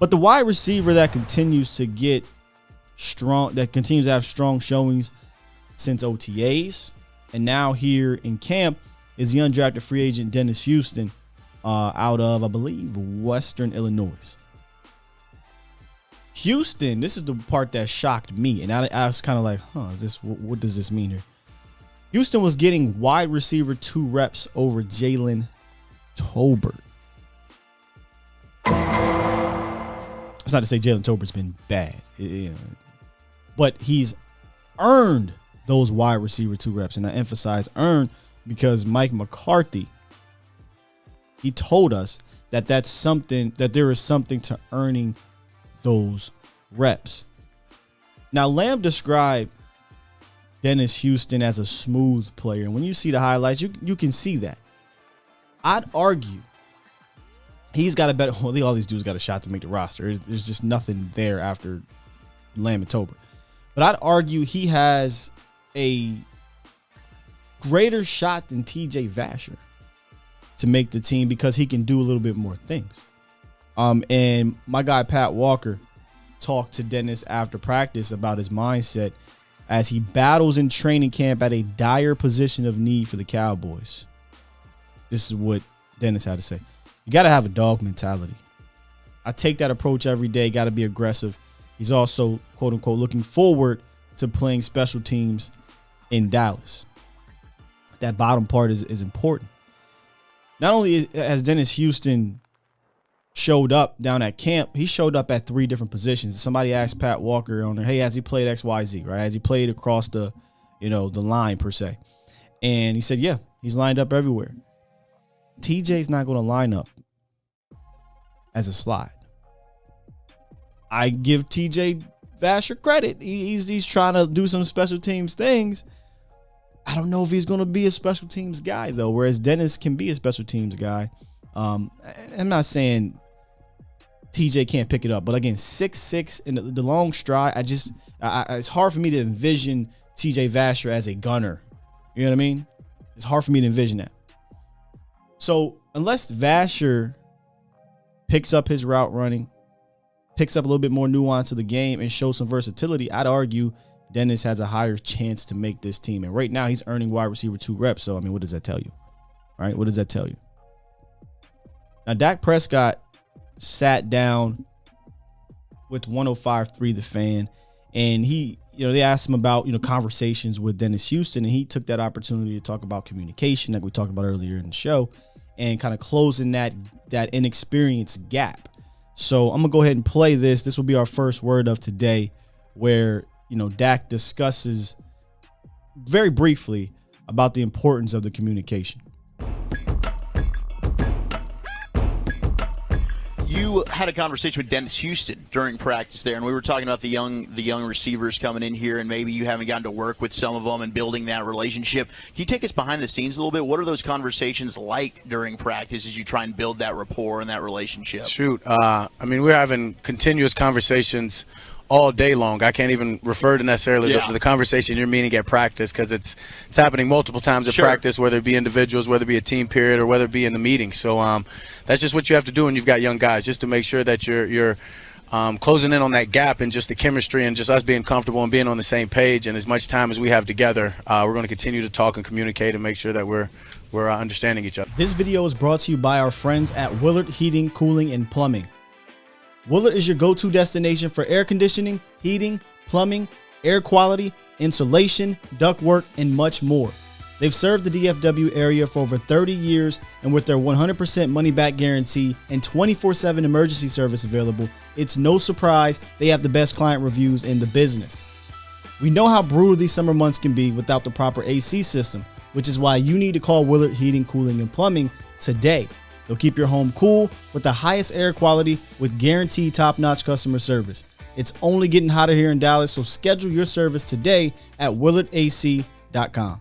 But the wide receiver that continues to get strong, that continues to have strong showings since OTAs and now here in camp is the undrafted free agent Dennis Houston out of, I believe, Western Illinois. Houston, this is the part that shocked me, and I was kind of like, is this, what does this mean here? Houston was getting wide receiver 2 reps over Jalen Tolbert. It's not to say Jalen Tolbert's been bad, but he's earned those wide receiver 2 reps, and I emphasize earned because Mike McCarthy, he told us that there is something to earning those reps. Now, Lamb described Dennis Houston as a smooth player, and when you see the highlights, you can see that. I'd argue he's got a better. Well, all these dudes got a shot to make the roster. There's just nothing there after Lamb and Tolbert. But I'd argue he has a greater shot than TJ Vasher to make the team because he can do a little bit more things. And my guy Pat Walker talked to Dennis after practice about his mindset as he battles in training camp at a dire position of need for the Cowboys. This is what Dennis had to say. You got to have a dog mentality. I take that approach every day. Got to be aggressive. He's also, quote unquote, looking forward to playing special teams in Dallas. That bottom part is important. Not only has Dennis Houston showed up down at camp, he showed up at 3 different positions. Somebody asked Pat Walker on there, hey, has he played XYZ, right? Has he played across the line per se? And he said, yeah, he's lined up everywhere. TJ's not going to line up as a slide. I give TJ Vasher credit. He's trying to do some special teams things. I don't know if he's going to be a special teams guy, though, whereas Dennis can be a special teams guy. I'm not saying TJ can't pick it up, but again, 6'6" in the long stride, it's hard for me to envision TJ Vasher as a gunner. You know what I mean? It's hard for me to envision that. So unless Vasher picks up his route running, picks up a little bit more nuance of the game, and shows some versatility, I'd argue Dennis has a higher chance to make this team. And right now he's earning wide receiver 2 reps. So, I mean, what does that tell you? All right, what does that tell you? Now, Dak Prescott sat down with 105.3 The Fan, and they asked him about, conversations with Dennis Houston, and he took that opportunity to talk about communication like we talked about earlier in the show and kind of closing that inexperience gap. So I'm going to go ahead and play this. This will be our first word of today where, Dak discusses very briefly about the importance of the communication. You had a conversation with Dennis Houston during practice there, and we were talking about the young receivers coming in here, and maybe you haven't gotten to work with some of them and building that relationship. Can you take us behind the scenes a little bit? What are those conversations like during practice as you try and build that rapport and that relationship? Shoot, we're having continuous conversations all day long. I can't even refer to necessarily the conversation you're meaning at practice because it's happening multiple times at practice, whether it be individuals, whether it be a team period, or whether it be in the meeting. So that's just what you have to do when you've got young guys, just to make sure that you're closing in on that gap and just the chemistry and just us being comfortable and being on the same page. And as much time as we have together, we're going to continue to talk and communicate and make sure that we're understanding each other. This video is brought to you by our friends at Willard Heating, Cooling, and Plumbing. Willard is your go-to destination for air conditioning, heating, plumbing, air quality, insulation, ductwork, and much more. They've served the DFW area for over 30 years, and with their 100% money-back guarantee and 24/7 emergency service available, it's no surprise they have the best client reviews in the business. We know how brutal these summer months can be without the proper AC system, which is why you need to call Willard Heating, Cooling, and Plumbing today. They'll keep your home cool with the highest air quality with guaranteed top-notch customer service. It's only getting hotter here in Dallas, so schedule your service today at willardac.com.